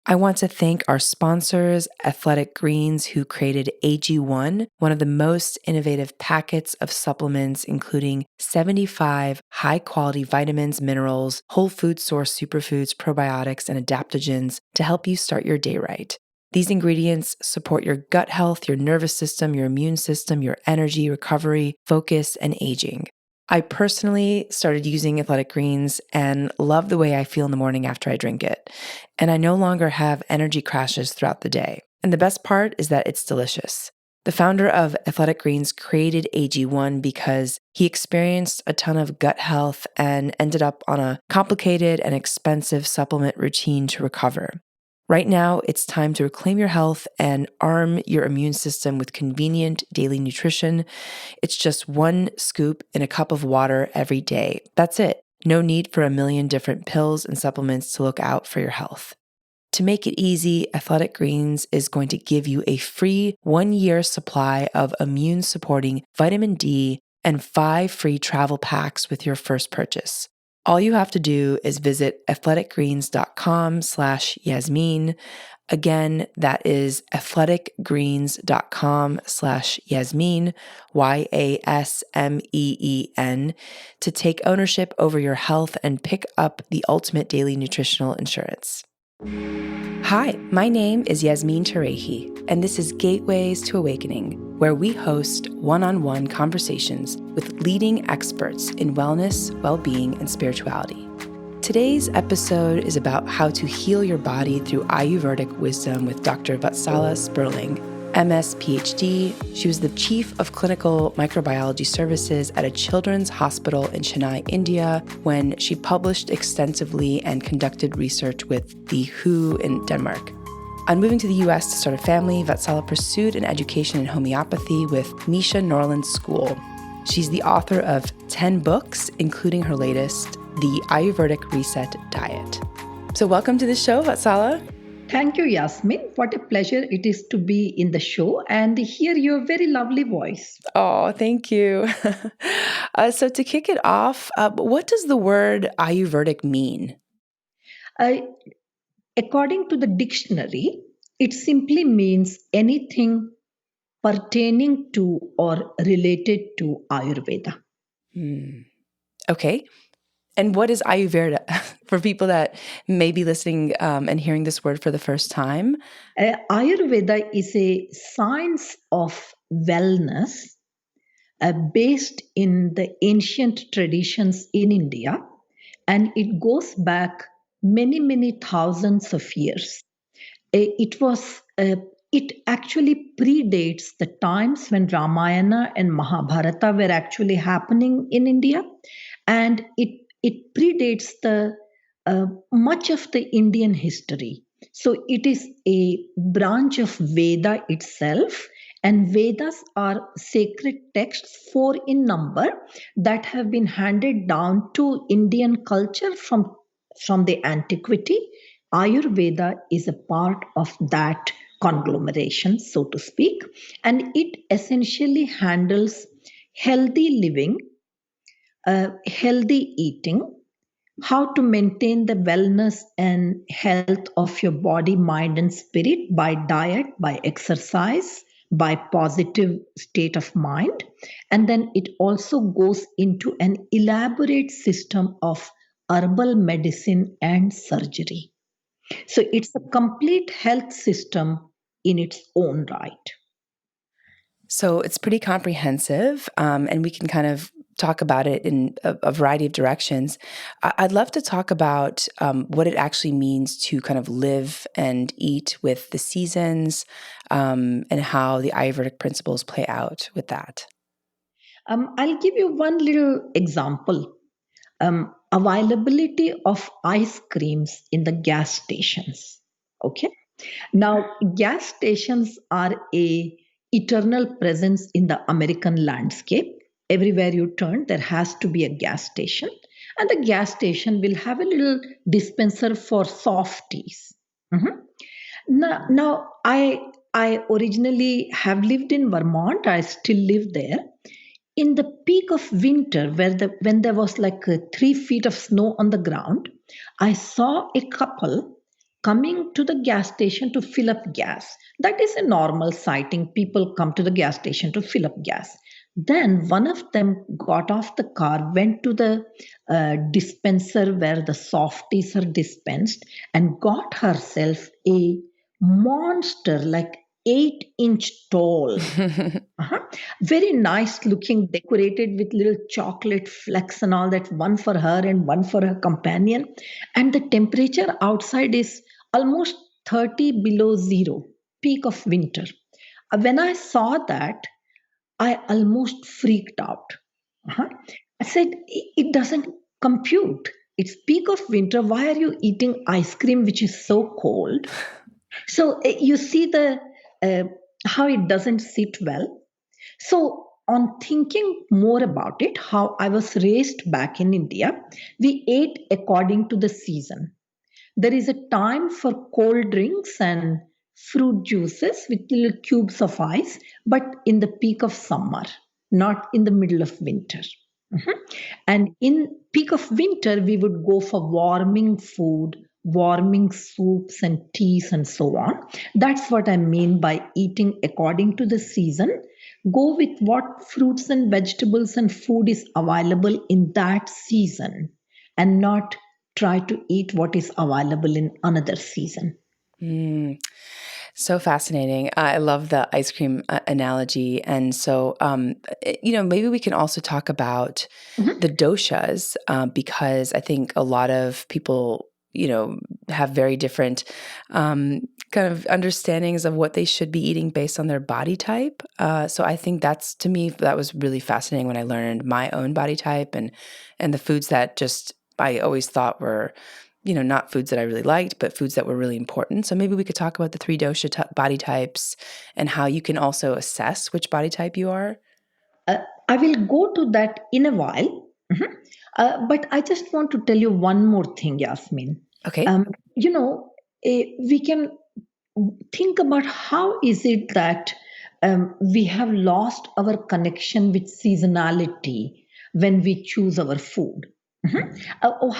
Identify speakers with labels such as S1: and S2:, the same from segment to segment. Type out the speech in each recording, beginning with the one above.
S1: I want to thank our sponsors, Athletic Greens, who created AG1, one of the most innovative packets of supplements, including 75 high-quality vitamins, minerals, whole food source superfoods, probiotics, and adaptogens to help you start your day right. These ingredients support your gut health, your nervous system, your immune system, your energy, recovery, focus, and aging. I personally started using Athletic Greens and love the way I feel in the morning after I drink it. And I no longer have energy crashes throughout the day. And the best part is that it's delicious. The founder of Athletic Greens created AG1 because he experienced a ton of gut health and ended up on a complicated and expensive supplement routine to recover. Right now, it's time to reclaim your health and arm your immune system with convenient daily nutrition. It's just one scoop in a cup of water every day. That's it. No need for a million different pills and supplements to look out for your health. To make it easy, Athletic Greens is going to give you a free 1-year supply of immune-supporting vitamin D and 5 free travel packs with your first purchase. All you have to do is visit athleticgreens.com/Yasmin. Again, that is athleticgreens.com/Yasmin, YASMEEN, to take ownership over your health and pick up the ultimate daily nutritional insurance. Hi, my name is Yasmin Tarehi, and this is Gateways to Awakening, where we host one-on-one conversations with leading experts in wellness, well-being, and spirituality. Today's episode is about how to heal your body through Ayurvedic wisdom with Dr. Vatsala Sperling, MS, PhD. She was the Chief of Clinical Microbiology Services at a children's hospital in Chennai, India, when she published extensively and conducted research with the WHO in Denmark. On moving to the US to start a family, Vatsala pursued an education in homeopathy with Misha Norland School. She's the author of 10 books, including her latest, The Ayurvedic Reset Diet. So welcome to the show, Vatsala.
S2: Thank you, Yasmin. What a pleasure it is to be in the show and hear your very lovely voice.
S1: Oh, thank you. So to kick it off, what does the word Ayurvedic mean?
S2: According to the dictionary, it simply means anything pertaining to or related to Ayurveda.
S1: Okay. And what is Ayurveda for people that may be listening and hearing this word for the first time?
S2: Ayurveda is a science of wellness based in the ancient traditions in India, and it goes back many, many thousands of years. It actually predates the times when Ramayana and Mahabharata were actually happening in India, and it predates the much of the Indian history. So it is a branch of Veda itself, and Vedas are sacred texts, 4 in number, that have been handed down to Indian culture from the antiquity. Ayurveda is a part of that conglomeration, so to speak, and it essentially handles healthy living, healthy eating, how to maintain the wellness and health of your body, mind, and spirit by diet, by exercise, by positive state of mind. And then it also goes into an elaborate system of herbal medicine and surgery. So it's a complete health system in its own right.
S1: So it's pretty comprehensive, and we can kind of talk about it in a variety of directions. I'd love to talk about what it actually means to kind of live and eat with the seasons, and how the Ayurvedic principles play out with that.
S2: I'll give you one little example. Availability of ice creams in the gas stations. Okay. Now, gas stations are a eternal presence in the American landscape. Everywhere you turn, there has to be a gas station, and the gas station will have a little dispenser for softies. Mhm. Now, I originally have lived in Vermont. I still live there. In the peak of winter, when there was like 3 feet of snow on the ground, I saw a couple coming to the gas station to fill up gas. That is a normal sighting. People come to the gas station to fill up gas. Then one of them got off the car, went to the dispenser where the softies are dispensed, and got herself a monster, like 8-inch tall. Uh-huh. Very nice looking, decorated with little chocolate flecks and all that, one for her and one for her companion. And the temperature outside is almost 30 below zero, peak of winter. When I saw that, I almost freaked out. Uh-huh. I said, it doesn't compute. It's peak of winter. Why are you eating ice cream, which is so cold? So you see the how it doesn't sit well. So, on thinking more about it, how I was raised back in India, we ate according to the season. There is a time for cold drinks and fruit juices with little cubes of ice, but in the peak of summer, not in the middle of winter. Mhm. And in peak of winter, we would go for warming food, warming soups and teas and so on. That's what I mean by eating according to the season. Go with what fruits and vegetables and food is available in that season, and not try to eat what is available in another season.
S1: So fascinating. I love the ice cream analogy. And so, maybe we can also talk about
S2: Mhm.
S1: the doshas, because I think a lot of people, have very different kind of understandings of what they should be eating based on their body type. So I think to me, that was really fascinating when I learned my own body type and the foods that just I always thought were not foods that I really liked, but foods that were really important. So maybe we could talk about the three dosha body types and how you can also assess which body type you are.
S2: Uh, I will go to that in a while. Mhm. But I just want to tell you one more thing, Yasmin.
S1: Okay.
S2: Um, we can think about how is it that we have lost our connection with seasonality when we choose our food.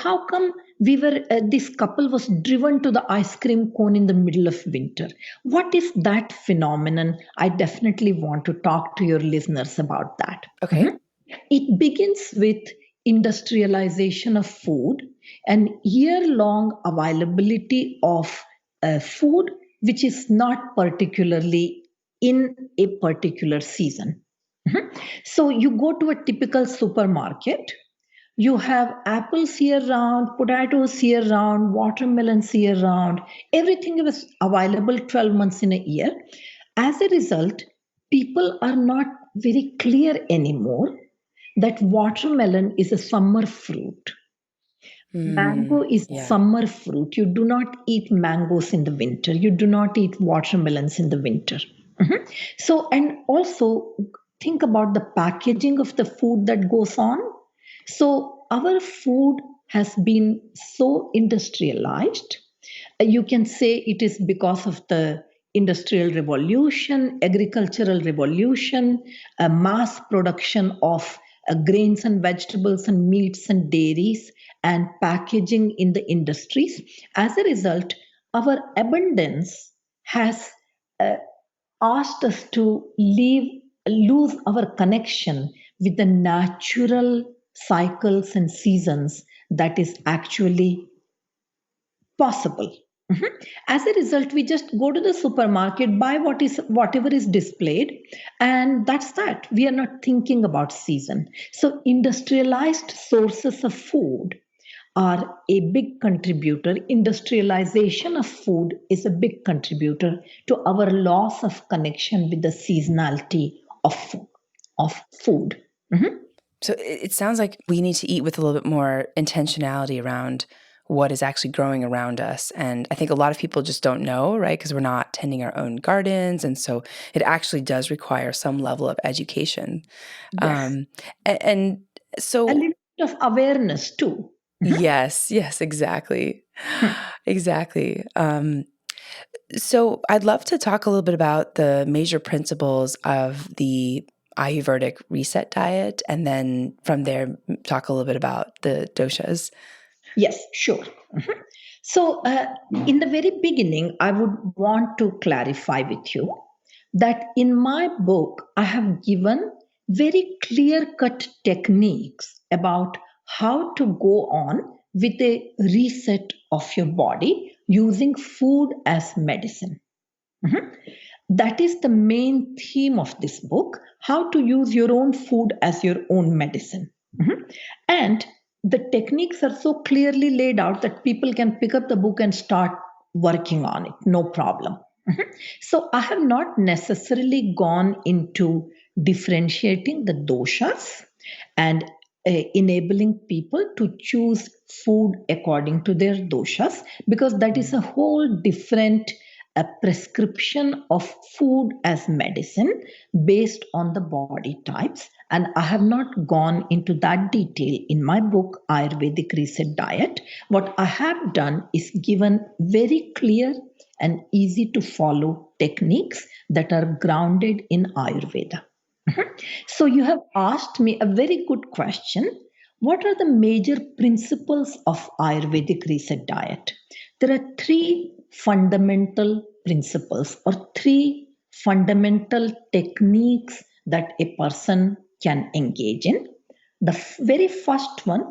S2: How come this couple was driven to the ice cream cone in the middle of winter? What is that phenomenon? I definitely want to talk to your listeners about that.
S1: Okay.
S2: It begins with industrialization of food and year long availability of food which is not particularly in a particular season. So you go to a typical supermarket, you have apples year round, potatoes year round, watermelons year round, everything is available 12 months in a year. As a result, people are not very clear anymore that watermelon is a summer fruit. Mango is
S1: Yeah.
S2: summer fruit. You do not eat mangoes in the winter. You do not eat watermelons in the winter. So, and also think about the packaging of the food that goes on. So, our food has been so industrialized. You can say it is because of the industrial revolution, agricultural revolution, mass production of grains and vegetables and meats and dairies and packaging in the industries. As a result, our abundance has uh, asked us to lose our connection with the natural cycles and seasons that is actually possible. Mhm. As a result, we just go to the supermarket, buy whatever is displayed, and that's that. We are not thinking about season. So industrialized sources of food are a big contributor. Industrialization of food is a big contributor to our loss of connection with the seasonality of food. Mhm.
S1: So it sounds like we need to eat with a little bit more intentionality around what is actually growing around us. And I think a lot of people just don't know, right? Because we're not tending our own gardens. And so it actually does require some level of education.
S2: Yes,
S1: Um, and
S2: a
S1: so,
S2: little bit of awareness too. Mhm.
S1: yes, exactly. Exactly. So I'd love to talk a little bit about the major principles of the Ayurvedic Reset Diet, and then from there talk a little bit about the doshas.
S2: Yes, sure. Mhm. So, in the very beginning, I would want to clarify with you that in my book, I have given very clear cut techniques about how to go on with a reset of your body using food as medicine. Mhm. That is the main theme of this book, how to use your own food as your own medicine. Mhm. And the techniques are so clearly laid out that people can pick up the book and start working on it, no problem. Mhm. So I have not necessarily gone into differentiating the doshas and enabling people to choose food according to their doshas, because that is a whole different prescription of food as medicine based on the body types. And I have not gone into that detail in my book, Ayurvedic Reset Diet. What I have done is given very clear and easy to follow techniques that are grounded in Ayurveda. So, you have asked me a very good question. What are the major principles of Ayurvedic Reset Diet? There are three fundamental principles or three fundamental techniques that a person can engage in. The very first one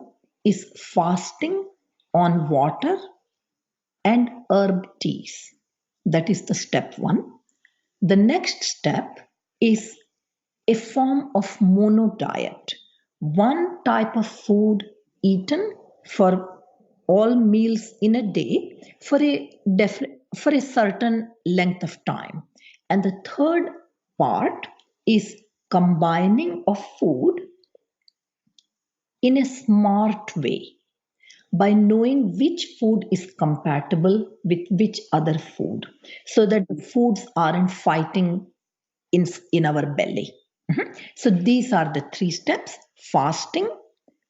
S2: is fasting on water and herb teas. That is the step one. The next step is a form of mono diet, one type of food eaten for all meals in a day for for a certain length of time. And the third part is combining of food in a smart way by knowing which food is compatible with which other food, so that the foods aren't fighting in our belly. Mhm. So these are the three steps: fasting,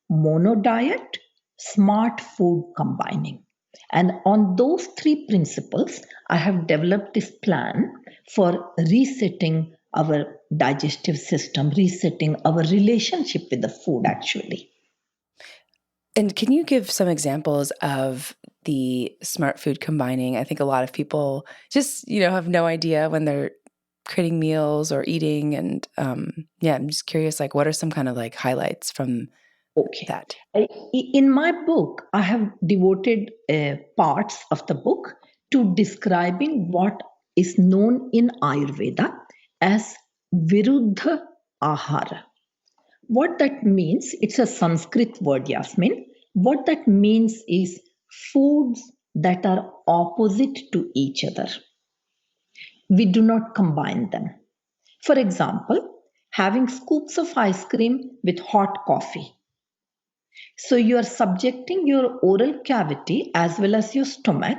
S2: mono diet, smart food combining. And on those three principles, I have developed this plan for resetting our digestive system, resetting our relationship with the food, actually.
S1: And can you give some examples of the smart food combining? I think a lot of people just, have no idea when they're creating meals or eating. And yeah, I'm just curious, like, what are some kind of like highlights from
S2: Okay.
S1: that?
S2: In my book, I have devoted parts of the book to describing what is known in Ayurveda as Viruddha Ahara. What that means, it's a Sanskrit word, Yasmin. What that means is foods that are opposite to each other. We do not combine them. For example, having scoops of ice cream with hot coffee. So you are subjecting your oral cavity as well as your stomach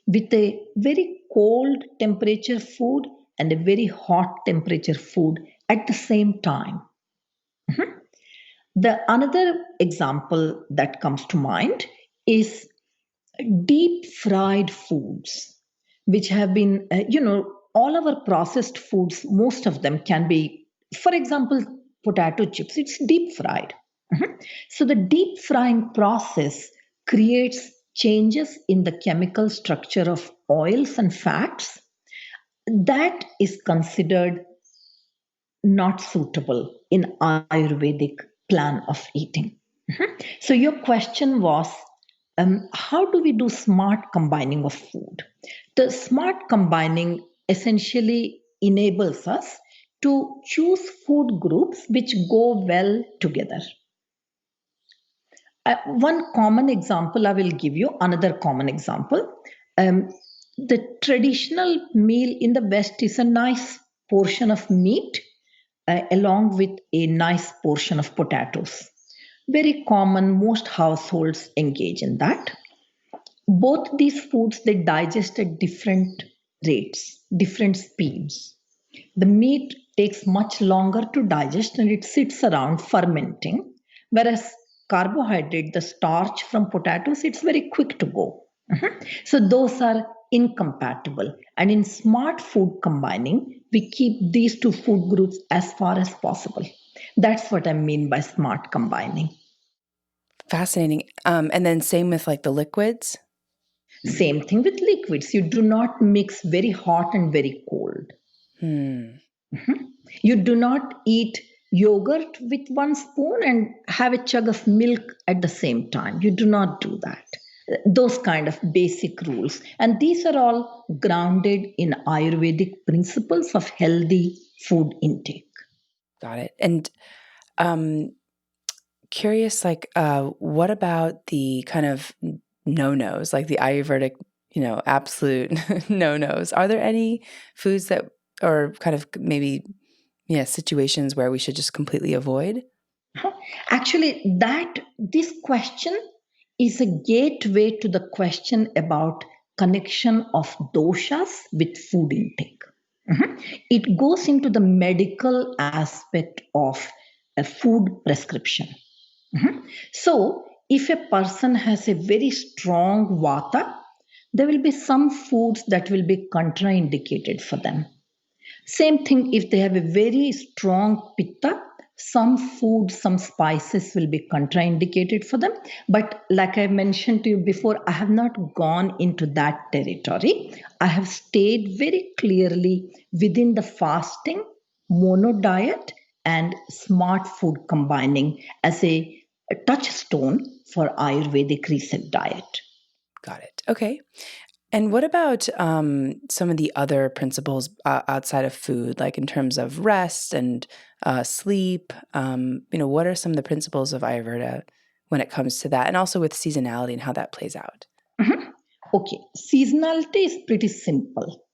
S2: with a very cold temperature food and a very hot temperature food at the same time. The another example that comes to mind is deep fried foods, which have been, all our processed foods, most of them can be, for example, potato chips, it's deep fried. Mhm. So the deep frying process creates changes in the chemical structure of oils and fats that is considered not suitable in Ayurvedic plan of eating. Mhm. So your question was, how do we do smart combining of food? The smart combining essentially enables us to choose food groups which go well together. One common example I will give you, another common example. Um, the traditional meal in the West is a nice portion of meat along with a nice portion of potatoes. Very common, most households engage in that. Both these foods, they digest at different rates, different speeds. The meat takes much longer to digest and it sits around fermenting, whereas carbohydrate, the starch from potatoes, it's very quick to go. Mhm. So those are incompatible. And in smart food combining, we keep these two food groups as far as possible. That's what I mean by smart combining.
S1: Fascinating. And then same with like the liquids.
S2: Same thing with liquids. You do not mix very hot and very cold. You do not eat yogurt with one spoon and have a chug of milk at the same time. You do not do that. Those kind of basic rules. And these are all grounded in Ayurvedic principles of healthy food intake.
S1: Got it. And curious, like, what about the kind of no-nos, like the Ayurvedic, absolute no-nos? Are there any foods that, or kind of maybe, situations where we should just completely avoid?
S2: Actually, this question is a gateway to the question about connection of doshas with food intake. It goes into the medical aspect of a food prescription. So, if a person has a very strong vata, there will be some foods that will be contraindicated for them. Same thing if they have a very strong pitta, some food, some spices will be contraindicated for them. But like I mentioned to you before, I have not gone into that territory. I have stayed very clearly within the fasting, mono diet, and smart food combining as a touchstone for Ayurvedic reset diet.
S1: Got it. Okay. And what about some of the other principles outside of food, like in terms of rest and sleep? What are some of the principles of Ayurveda when it comes to that, and also with seasonality and how that plays out?
S2: Okay, seasonality is pretty simple.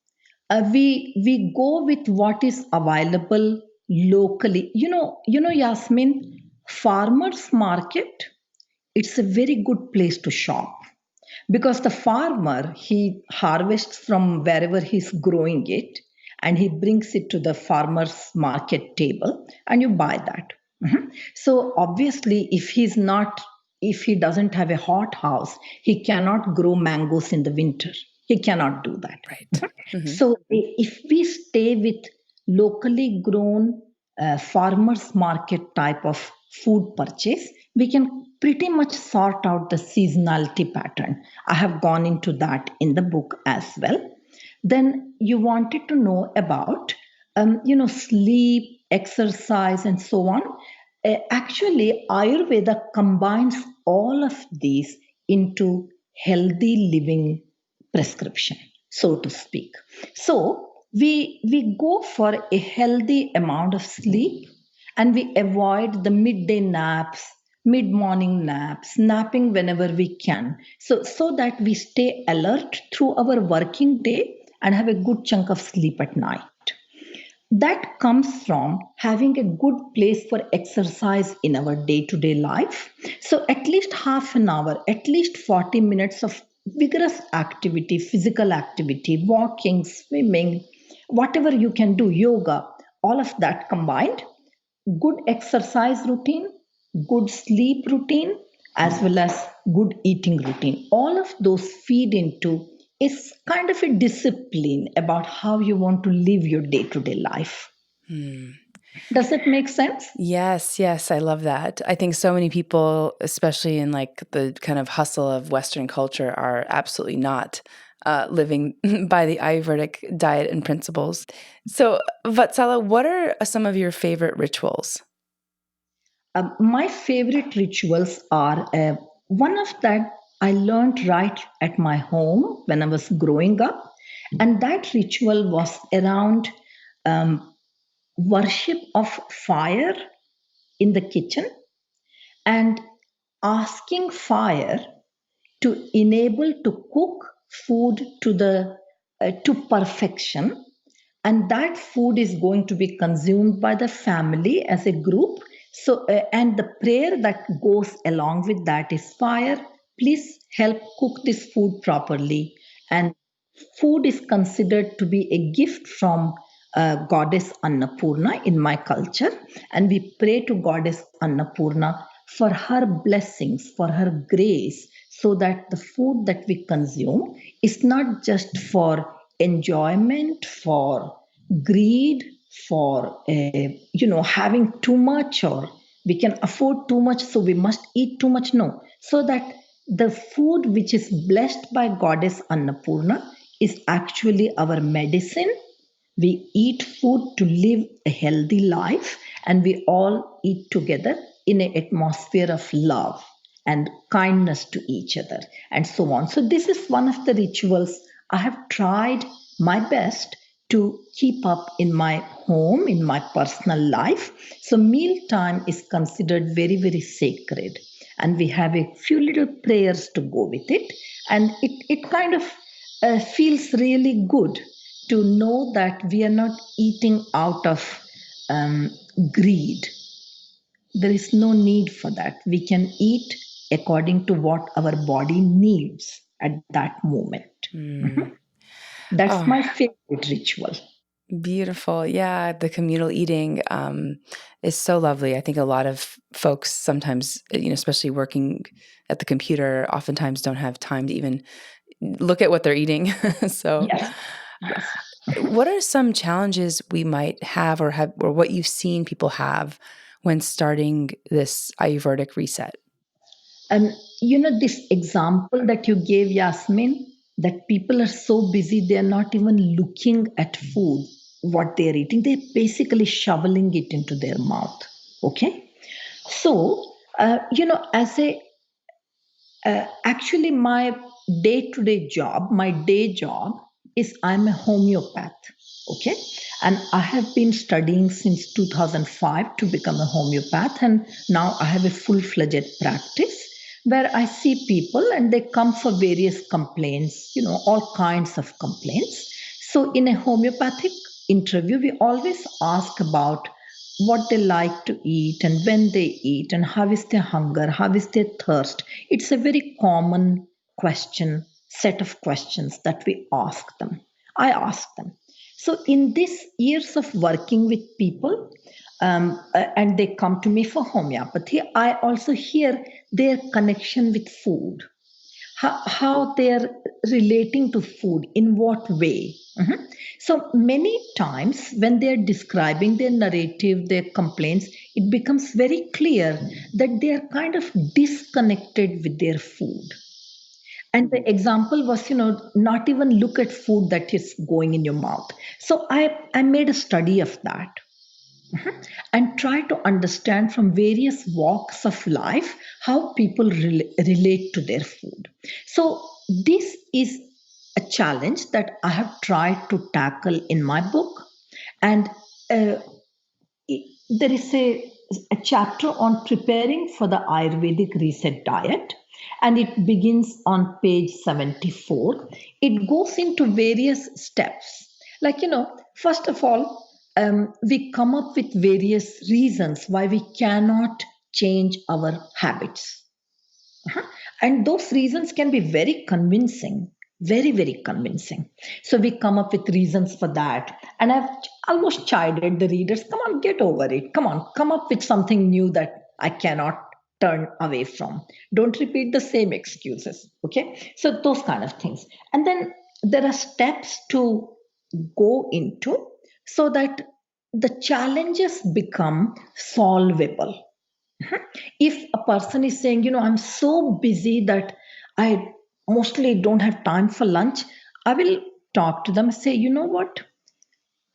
S2: We go with what is available locally. Yasmin, farmers market, it's a very good place to shop because the farmer, he harvests from wherever he's growing it and he brings it to the farmers market table and you buy that. So obviously if he doesn't have a hot house, he cannot grow mangoes in the winter. He cannot do that.
S1: Right.
S2: So if we stay with locally grown farmers market type of food purchase, we can pretty much sort out the seasonality pattern. I have gone into that in the book as well. Then you wanted to know about sleep, exercise, and so on. Actually, Ayurveda combines all of these into healthy living prescription, so to speak. So we go for a healthy amount of sleep and we avoid the midday naps, mid-morning naps, napping whenever we can. So that we stay alert through our working day and have a good chunk of sleep at night. That comes from having a good place for exercise in our day to day life. So, at least half an hour, at least 40 minutes of vigorous activity, physical activity, walking, swimming, whatever you can do, yoga, all of that combined, good exercise routine, good sleep routine, as well as good eating routine. All of those feed into is kind of a discipline about how you want to live your day to day life. Does it make sense?
S1: Yes, I love that. I think so many people, especially in like the kind of hustle of Western culture, are absolutely not living by the Ayurvedic diet and principles. So, Vatsala, what are some of your favorite rituals?
S2: My favorite rituals are one of that I learned right at my home when I was growing up, and that ritual was around um, worship of fire in the kitchen and asking fire to enable to cook food to perfection, and that food is going to be consumed by the family as a group. So and the prayer that goes along with that is, fire, please help cook this food properly. And food is considered to be a gift from goddess Annapurna in my culture, and we pray to goddess Annapurna for her blessings, for her grace, so that the food that we consume is not just for enjoyment, for greed, for having too much, or we can afford too much so we must eat too much. No, so that the food which is blessed by Goddess Annapurna is actually our medicine. We eat food to live a healthy life, and we all eat together in an atmosphere of love and kindness to each other, and so on. So, this is one of the rituals I have tried my best to keep up in my home, in my personal life. So, mealtime is considered very, very sacred, and we have a few little prayers to go with it, and it kind of feels really good to know that we are not eating out of um, greed. There is no need for that. We can eat according to what our body needs at that moment. Mhm. That's
S1: Oh,
S2: my favorite ritual.
S1: beautiful. Yeah, the communal eating is so lovely. I think a lot of folks sometimes, especially working at the computer, oftentimes don't have time to even look at what they're eating. So,
S2: Yes, yes.
S1: what are some challenges we might have, or what you've seen people have when starting this Ayurvedic reset?
S2: And this example that you gave, Yasmin, that people are so busy, they're not even looking at food, what they're eating. They're basically shoveling it into their mouth. Okay. So, as a actually, my day job is I'm a homeopath. Okay. And I have been studying since 2005 to become a homeopath. And now I have a full fledged practice where I see people and they come for various complaints, all kinds of complaints. So, in a homeopathic interview, we always ask about what they like to eat and when they eat and how is their hunger, how is their thirst. It's a very common set of questions that we ask them. I ask them. So, in these years of working with people, and they come to me for homeopathy, I also hear their connection with food, how they're relating to food, in what way. Mhm. So many times when they're describing their narrative, their complaints, it becomes very clear that they are kind of disconnected with their food. And the example was, not even look at food that is going in your mouth. So I made a study of that. Mhm. And try to understand from various walks of life how people relate to their food. So, this is a challenge that I have tried to tackle in my book. And uh, there is a chapter on preparing for the Ayurvedic Reset Diet, and it begins on page 74. It goes into various steps. Like, first of all, we come up with various reasons why we cannot change our habits. Uh-huh. And those reasons can be very convincing, very, very convincing. So we come up with reasons for that. And I've almost chided the readers, come on, get over it. Come on, come up with something new that I cannot turn away from. Don't repeat the same excuses. Okay. So those kind of things. And then there are steps to go into so that the challenges become solvable. If a person is saying, I'm so busy that I mostly don't have time for lunch, I will talk to them and say, you know what?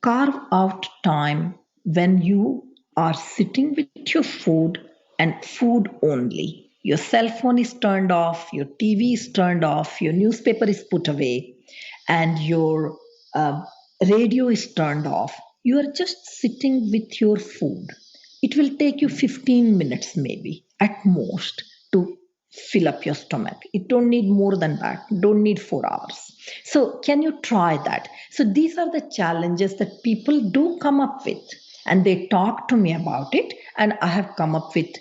S2: Carve out time when you are sitting with your food and food only. Your cell phone is turned off, your TV is turned off, your newspaper is put away, and your uh, radio is turned off. You are just sitting with your food. It will take you 15 minutes, maybe at most, to fill up your stomach. It don't need more than that. Don't need 4 hours. So can you try that? So these are the challenges that people do come up with, and they talk to me about it, and I have come up with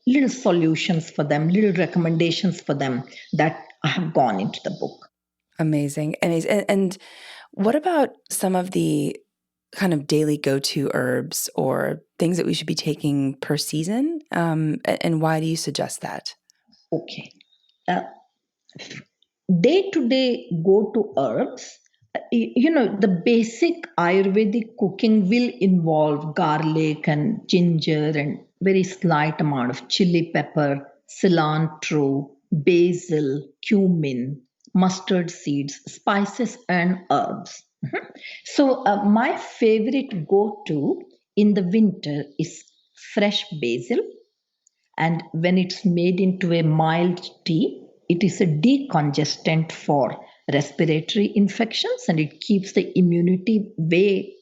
S2: little solutions for them, little recommendations for them that I have gone into the book.
S1: Amazing. Amazing. And what about some of the kind of daily go-to herbs or things that we should be taking per season? And why do you suggest that?
S2: Okay. Uh, Day to day go to herbs, the basic Ayurvedic cooking will involve garlic and ginger and very slight amount of chili pepper, cilantro, basil, cumin, mustard seeds, spices, and herbs. Mhm. So, my favorite go to in the winter is fresh basil. And when it's made into a mild tea, it is a decongestant for respiratory infections and it keeps the immunity way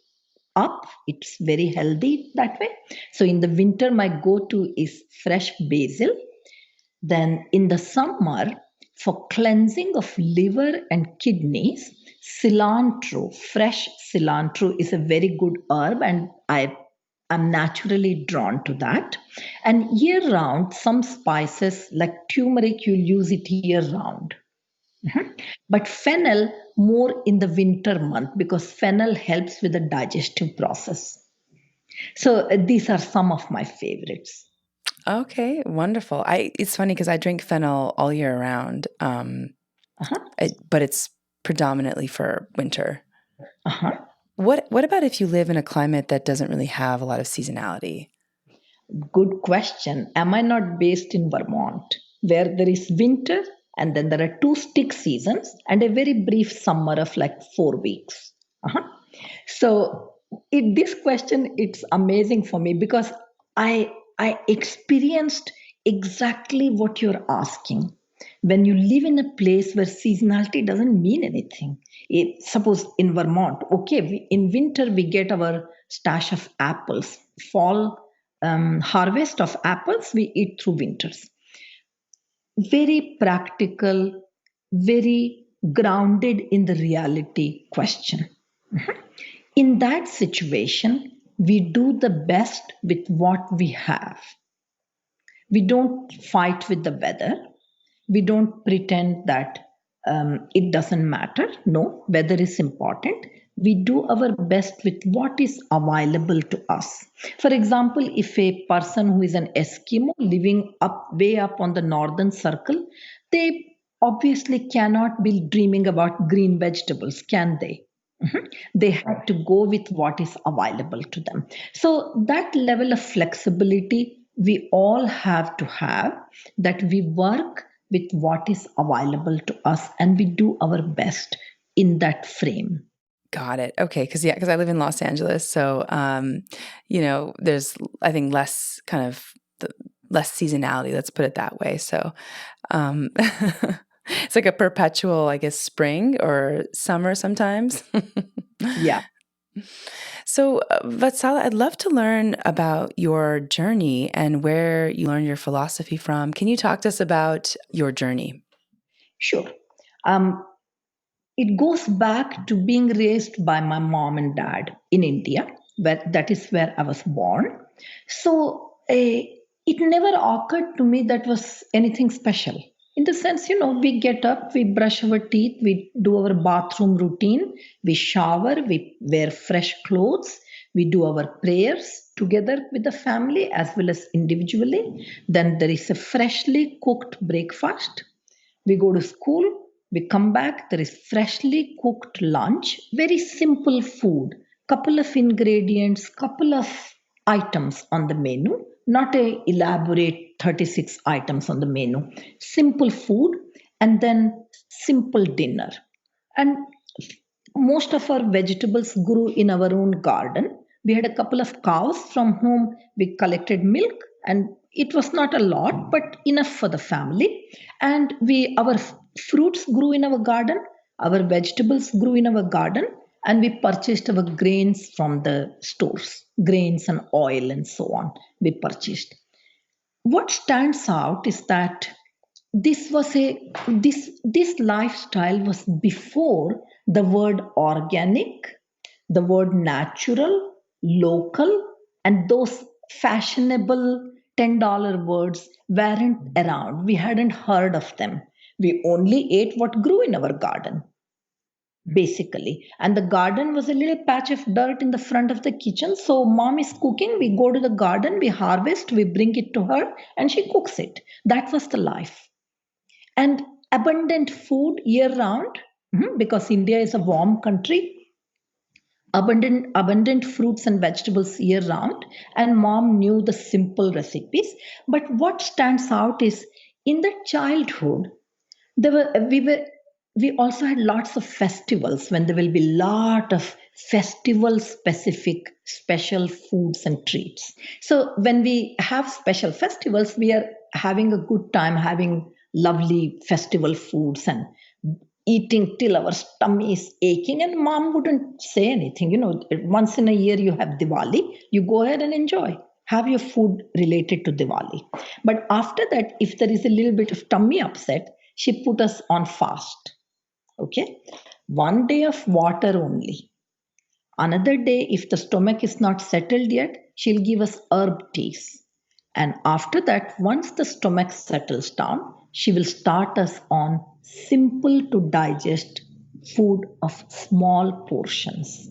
S2: up. It's very healthy that way. So, in the winter, my go to is fresh basil. Then in the summer, for cleansing of liver and kidneys, cilantro, fresh cilantro is a very good herb, and I am naturally drawn to that. And year round, some spices like turmeric, you'll use it year round. Mhm. But fennel more in the winter month because fennel helps with the digestive process. So these are some of my favorites.
S1: Okay, wonderful. It's funny because I drink fennel all year round,
S2: Uh-huh.
S1: but it's predominantly for winter.
S2: Uh-huh.
S1: What about if you live in a climate that doesn't really have a lot of seasonality?
S2: Good question. Am I not based in Vermont, where there is winter and then there are two stick seasons and a very brief summer of like 4 weeks? Uh-huh. So, this question it's amazing for me because I experienced exactly what you're asking. When you live in a place where seasonality doesn't mean anything, suppose in Vermont, okay, in winter we get our stash of apples. Fall harvest of apples we eat through winters. Very practical, very grounded in the reality question. In that situation, we do the best with what we have. We don't fight with the weather. We don't pretend that it doesn't matter. No, weather is important. We do our best with what is available to us. For example, if a person who is an Eskimo living up way up on the northern circle, they obviously cannot be dreaming about green vegetables, can they? Mhm. They have to go with what is available to them. So, that level of flexibility we all have to have, that we work with what is available to us and we do our best in that frame.
S1: Got it. Okay, because I live in Los Angeles, so there's I think less seasonality. Let's put it that way. So, it's like a perpetual, I guess, spring or summer sometimes.
S2: Yeah.
S1: So, Vatsala, I'd love to learn about your journey and where you learned your philosophy from. Can you talk to us about your journey?
S2: Sure. Um, it goes back to being raised by my mom and dad in India, where that is where I was born. So it never occurred to me that was anything special. In the sense, we get up, we brush our teeth, we do our bathroom routine, we shower, we wear fresh clothes, we do our prayers together with the family as well as individually. Then there is a freshly cooked breakfast. We go to school, we come back, there is freshly cooked lunch, very simple food, couple of ingredients, couple of items on the menu, not a elaborate 36 items on the menu. Simple food and then simple dinner. And most of our vegetables grew in our own garden. We had a couple of cows from whom we collected milk, and it was not a lot, but enough for the family. And our fruits grew in our garden, our vegetables grew in our garden, and we purchased our grains from the stores, grains and oil and so on. We purchased. What stands out is that this lifestyle was before the word organic, the word natural, local, and those fashionable $10 words weren't around. We hadn't heard of them. We only ate what grew in our garden, basically. And the garden was a little patch of dirt in the front of the kitchen. So mom is cooking, we go to the garden, we harvest, we bring it to her, and she cooks it. That was the life. And abundant food year round, because India is a warm country. Abundant fruits and vegetables year round, and mom knew the simple recipes. But what stands out is in the childhood, there were we also had lots of festivals when there will be lot of festival specific special foods and treats. So when we have special festivals, we are having a good time, having lovely festival foods and eating till our tummy is aching, and mom wouldn't say anything. Once in a year you have Diwali, you go ahead and enjoy, have your food related to Diwali. But after that, if there is a little bit of tummy upset, she put us on fast. Okay, one day of water only. Another day, if the stomach is not settled yet, she'll give us herb teas. And after that, once the stomach settles down, she will start us on simple to digest food of small portions.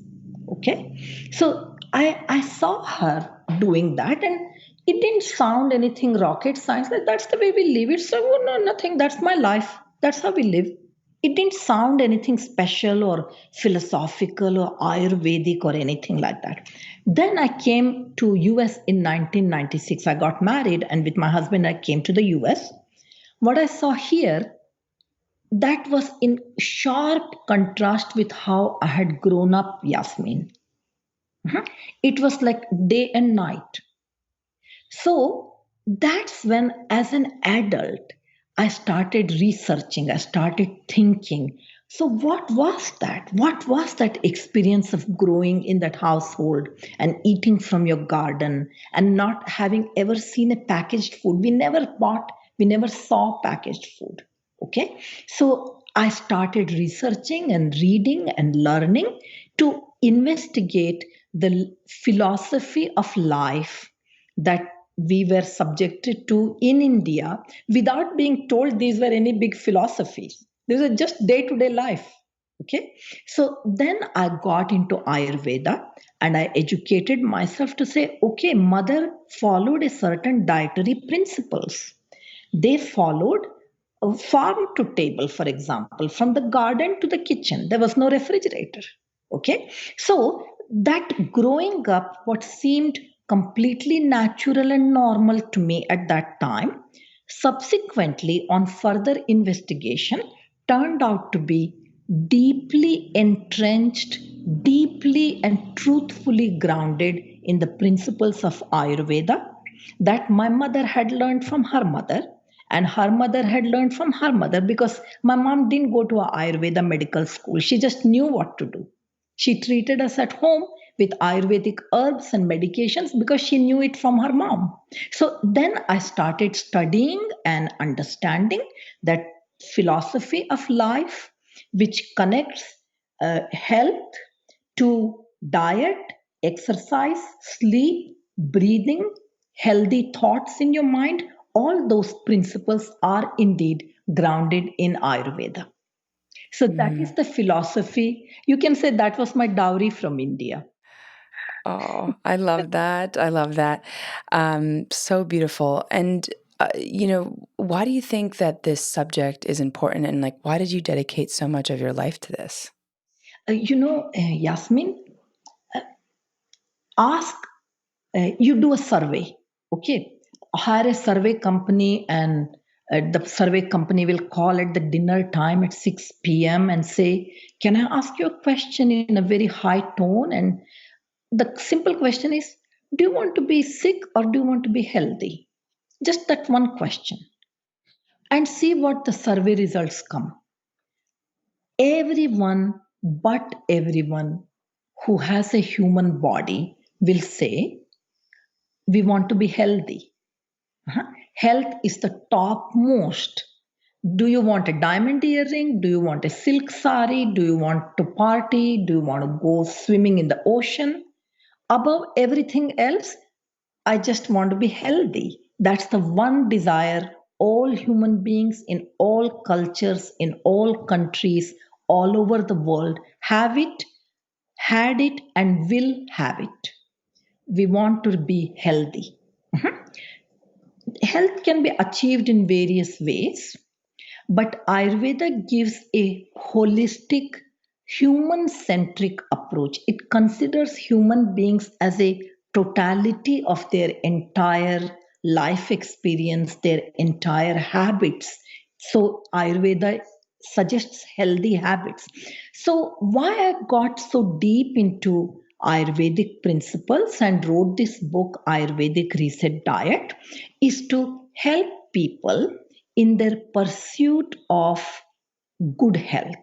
S2: Okay, so I saw her doing that, and it didn't sound anything rocket science. Like that's the way we live. It's so no, nothing. That's my life. That's how we live. It didn't sound anything special or philosophical or Ayurvedic or anything like that. Then I came to US in 1996. I got married, and with my husband I came to the US. What I saw here, that was in sharp contrast with how I had grown up, Yasmin. It was like day and night. So that's when, as an adult, I started researching, I started thinking. So, what was that? What was that experience of growing in that household and eating from your garden and not having ever seen a packaged food? We never bought, we never saw packaged food. Okay. So, I started researching and reading and learning to investigate the philosophy of life that we were subjected to in India without being told these were any big philosophies. These are just day to day life. Okay. So then I got into Ayurveda and I educated myself to say, okay, mother followed a certain dietary principles. They followed a farm to table, for example, from the garden to the kitchen. There was no refrigerator. Okay. So that growing up, what seemed completely natural and normal to me at that time, subsequently, on further investigation, turned out to be deeply entrenched, deeply and truthfully grounded in the principles of Ayurveda that my mother had learned from her mother, and her mother had learned from her mother, because my mom didn't go to a Ayurveda medical school. She just knew what to do. She treated us at home with Ayurvedic herbs and medications because she knew it from her mom. So then I started studying and understanding that philosophy of life, which connects health to diet, exercise, sleep, breathing, healthy thoughts in your mind. All those principles are indeed grounded in Ayurveda. So that is
S1: Mm.
S2: the philosophy. You can say that was my dowry from India.
S1: Oh, I love that. I love that. So beautiful. And, why do you think that this subject is important? And like, why did you dedicate so much of your life to this?
S2: Yasmin, ask, you do a survey, okay? Hire a survey company, and the survey company will call at the dinner time at 6 p.m. and say, can I ask you a question in a very high tone? And the simple question is, do you want to be sick or do you want to be healthy? Just that one question. And see what the survey results come. Everyone but everyone who has a human body will say, we want to be healthy. Health is the topmost. Do you want a diamond earring? Do you want a silk sari? Do you want to party? Do you want to go swimming in the ocean? Above everything else, I just want to be healthy. That's the one desire all human beings in all cultures, in all countries, all over the world have it, had it, and will have it. We want to be healthy. Health can be achieved in various ways, but Ayurveda gives a holistic, human centric approach. It considers human beings as a totality of their entire life experience, their entire habits. So Ayurveda suggests healthy habits. So why I got so deep into Ayurvedic principles and wrote this book, Ayurvedic Reset Diet, is to help people in their pursuit of good health.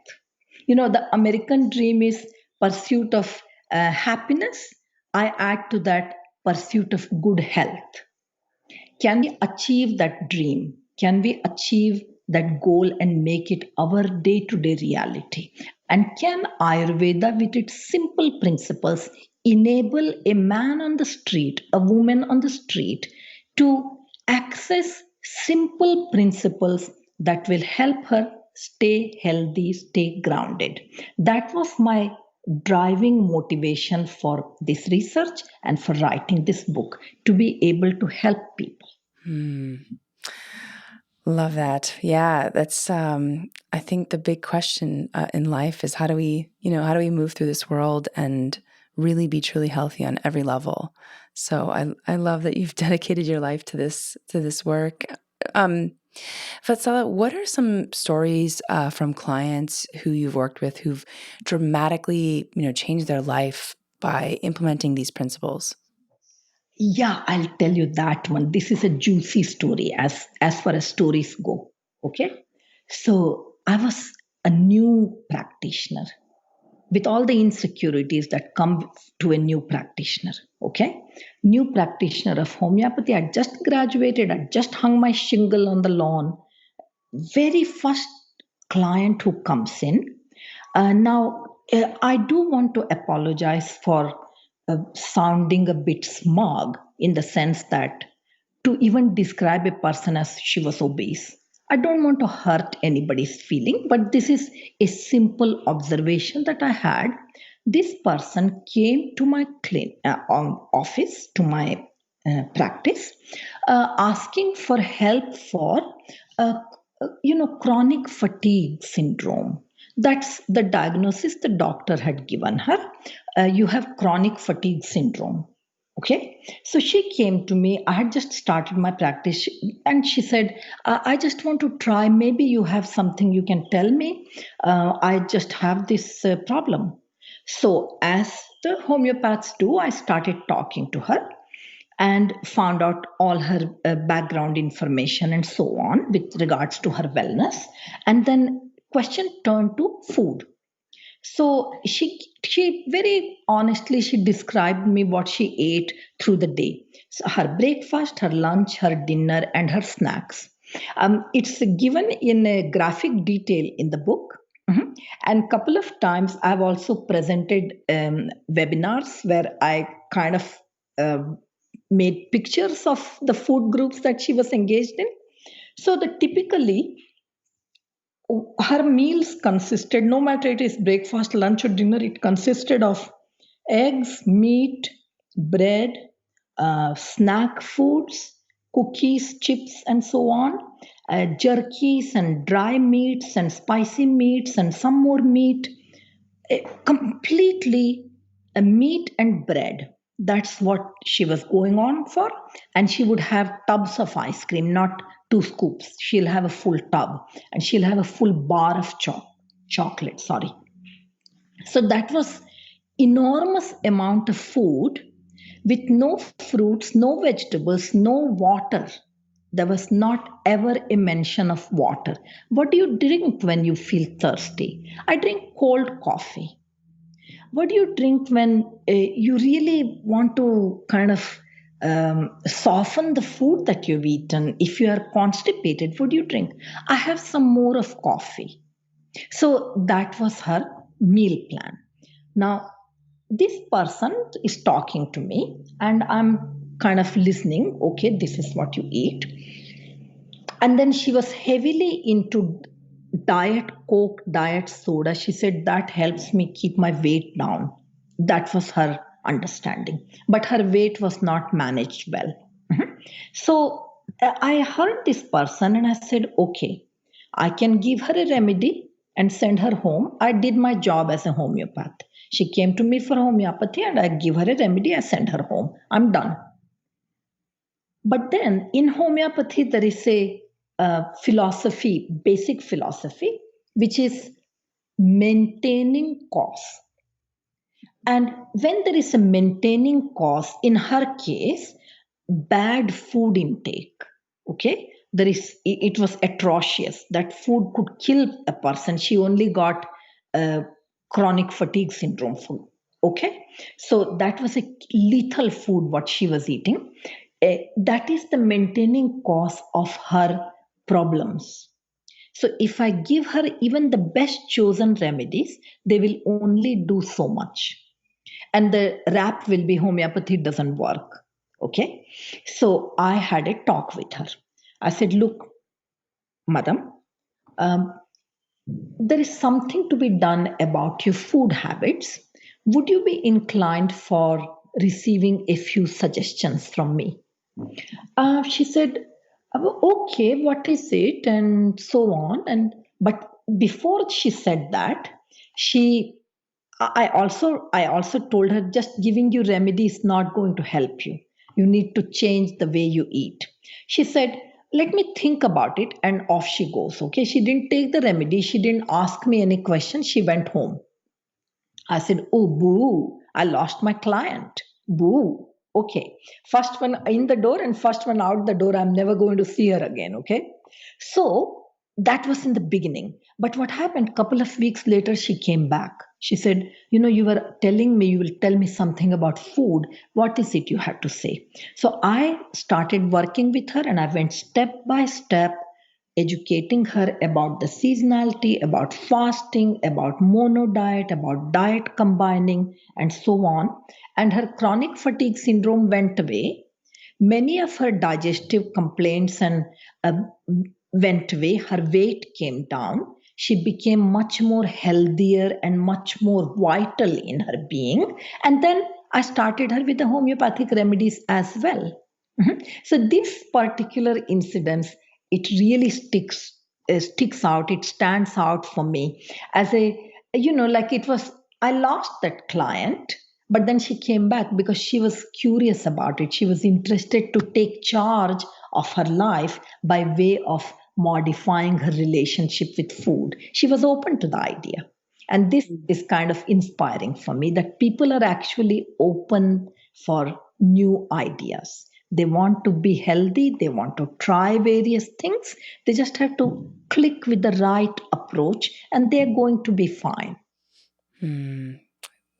S2: The American dream is pursuit of happiness. I add to that pursuit of good health. Can we achieve that dream? Can we achieve that goal and make it our day to day reality? And can Ayurveda, with its simple principles, enable a man on the street, a woman on the street, to access simple principles that will help her stay healthy, stay grounded? That was my driving motivation for this research and for writing this book, to be able to help people.
S1: Love that. Yeah, that's I think the big question in life is how do we move through this world and really be truly healthy on every level. So I love that you've dedicated your life to this work. Vatsala, what are some stories from clients who you've worked with who've dramatically, changed their life by implementing these principles?
S2: Yeah, I'll tell you that one. This is a juicy story as far as stories go. Okay. So I was a new practitioner with all the insecurities that come to a new practitioner. Okay. New practitioner of homeopathy. I just graduated. I just hung my shingle on the lawn. Very first client who comes in. Now, I do want to apologize for sounding a bit smug, in the sense that to even describe a person as she was obese, I don't want to hurt anybody's feeling, but this is a simple observation that I had. This person came to my office, to my practice, asking for help for uh, chronic fatigue syndrome. That's the diagnosis the doctor had given her. You have chronic fatigue syndrome. Okay. So she came to me. I had just started my practice, and she said, I just want to try. Maybe you have something you can tell me. I just have this problem. So, as the homeopaths do, I started talking to her and found out all her background information and so on with regards to her wellness. And then question turned to food. So she very honestly, she described me what she ate through the day. So her breakfast, her lunch, her dinner, and her snacks. It's given in a graphic detail in the book. Mhm. And couple of times I've also presented webinars where I kind of made pictures of the food groups that she was engaged in. So the typically her meals consisted, no matter it is breakfast, lunch, or dinner, it consisted of eggs, meat, bread, snack foods, cookies, chips, and so on, jerkies and dry meats and spicy meats and some more meat, completely meat and bread. That's what she was going on for. And she would have tubs of ice cream, not two scoops. She'll have a full tub, and she'll have a full bar of chocolate. Sorry. So that was enormous amount of food with no fruits, no vegetables, no water. There was not ever a mention of water. What do you drink when you feel thirsty? I drink cold coffee. What do you drink when you really want to kind of soften the food that you've eaten? If you are constipated, what do you drink? I have some more of coffee. So that was her meal plan. Now, this person is talking to me, and I'm kind of listening. Okay, this is what you eat. And then she was heavily into diet Coke, diet soda. She said that helps me keep my weight down. That was her understanding. But her weight was not managed well. Mhm. So I heard this person and I said, okay, I can give her a remedy and send her home. I did my job as a homeopath. She came to me for homeopathy and I give her a remedy, I send her home. I'm done. But then in homeopathy, there is a philosophy, basic philosophy, which is maintaining cause. And when there is a maintaining cause, in her case, bad food intake, okay, it was atrocious. That food could kill a person. She only got uh, chronic fatigue syndrome food, okay. So that was a lethal food what she was eating. That is the maintaining cause of her problems. So if I give her even the best chosen remedies, they will only do so much. And the rap will be homeopathy doesn't work. Okay. So I had a talk with her. I said, look, madam, um, there is something to be done about your food habits. Would you be inclined for receiving a few suggestions from me? She said, okay, what is it? And so on. And but before she said that, she I also told her just giving you remedy is not going to help you. You need to change the way you eat. She said, let me think about it, and off she goes. Okay. She didn't take the remedy, she didn't ask me any questions, she went home. I said, oh, boo, I lost my client. Boo. Okay. First one in the door and first one out the door. I'm never going to see her again. Okay. So that was in the beginning. But what happened? Couple of weeks later, she came back. She said, you were telling me you will tell me something about food. What is it you had to say? So I started working with her and I went step by step educating her about the seasonality, about fasting, about mono diet, about diet combining, and so on. And her chronic fatigue syndrome went away. Many of her digestive complaints and uh, went away. Her weight came down. She became much more healthier and much more vital in her being. And then I started her with the homeopathic remedies as well. Mhm. So this particular incident, it really sticks out. It stands out for me as a, like it was. I lost that client, but then she came back because she was curious about it. She was interested to take charge of her life by way of modifying her relationship with food. She was open to the idea. And this is kind of inspiring for me that people are actually open for new ideas. They want to be healthy, they want to try various things. They just have to click with the right approach and they're going to be fine.
S1: Hmm.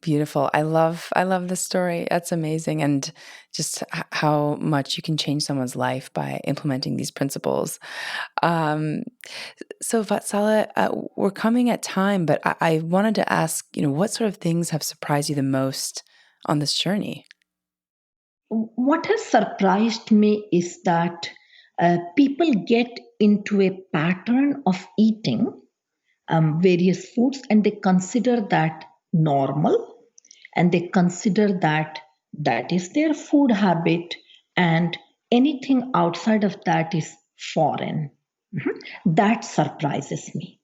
S1: Beautiful. I love this story. That's amazing. And just how much you can change someone's life by implementing these principles. Um, so Vatsala, we're coming at time, but I wanted to ask, what sort of things have surprised you the most on this journey?
S2: What has surprised me is that people get into a pattern of eating various foods and they consider that normal and they consider that that is their food habit and anything outside of that is foreign. Mhm. That surprises me.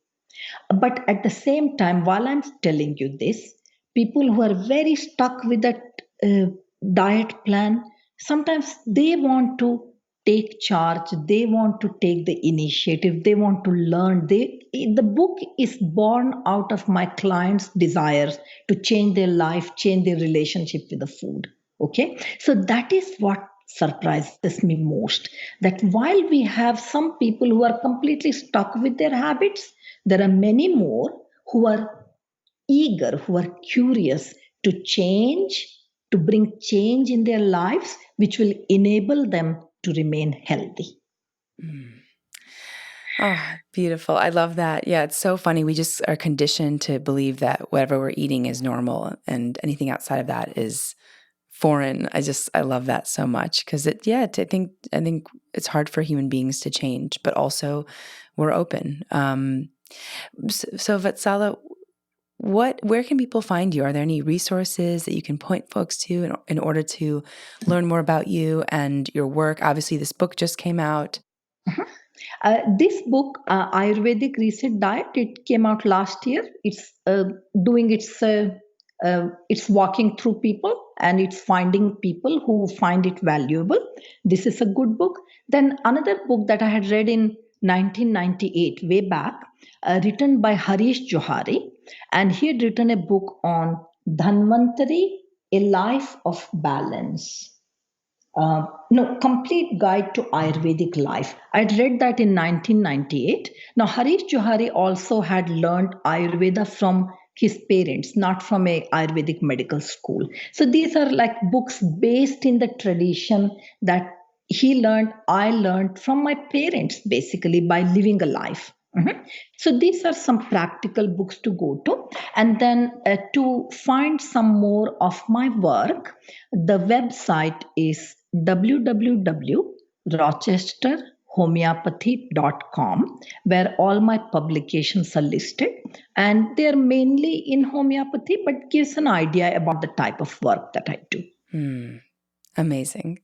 S2: But at the same time, while I'm telling you this, people who are very stuck with that uh, diet plan, sometimes they want to take charge, they want to take the initiative, they want to learn. The book is born out of my clients' desires to change their life, change their relationship with the food. Okay, so that is what surprises me most, that while we have some people who are completely stuck with their habits, there are many more who are eager, who are curious to change, to bring change in their lives, which will enable them to remain healthy.
S1: Mm. Oh, beautiful. I love that. Yeah, it's so funny. We just are conditioned to believe that whatever we're eating is normal and anything outside of that is foreign. I love that so much because I think it's hard for human beings to change, but also we're open. So Vatsala, where can people find you? Are there any resources that you can point folks to in order to learn more about you and your work? Obviously, this book just came out.
S2: This book, Ayurvedic Reset Diet, it came out last year. It's doing its walking through people. and it's finding people who find it valuable. This is a good book. Then another book that I had read in 1998, way back, written by Harish Johari, and he had written a book on Dhanvantari, A Life of Balance. No, Complete Guide to Ayurvedic Life. I'd read that in 1998. Now, Harish Johari also had learned Ayurveda from his parents, not from a Ayurvedic medical school. So these are like books based in the tradition that he learned, I learned from my parents, basically by living a life. So these are some practical books to go to. And then to find some more of my work, the website is www.rochesterhomeopathy.com, where all my publications are listed. And they're mainly in homeopathy, but gives an idea about the type of work that I do.
S1: Amazing.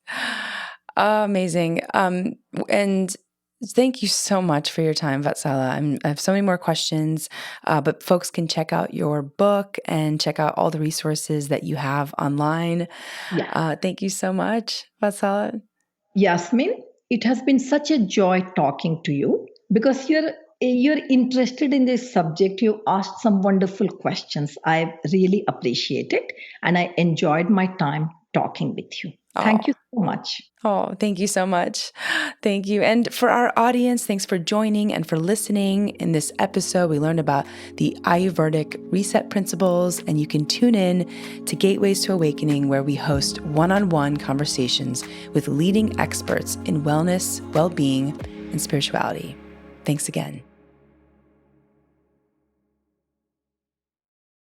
S1: Amazing. And thank you so much for your time, Vatsala. I have so many more questions, but folks can check out your book and check out all the resources that you have online.
S2: Yeah.
S1: Thank you so much, Vatsala.
S2: Yasmin, it has been such a joy talking to you because you're interested in this subject. You asked some wonderful questions. I really appreciate it, and I enjoyed my time talking with you. Thank you so much.
S1: Oh, thank you so much. Thank you. And for our audience, thanks for joining and for listening. In this episode, we learned about the Ayurvedic Reset principles, and you can tune in to Gateways to Awakening, where we host one-on-one conversations with leading experts in wellness, well-being, and spirituality. Thanks again.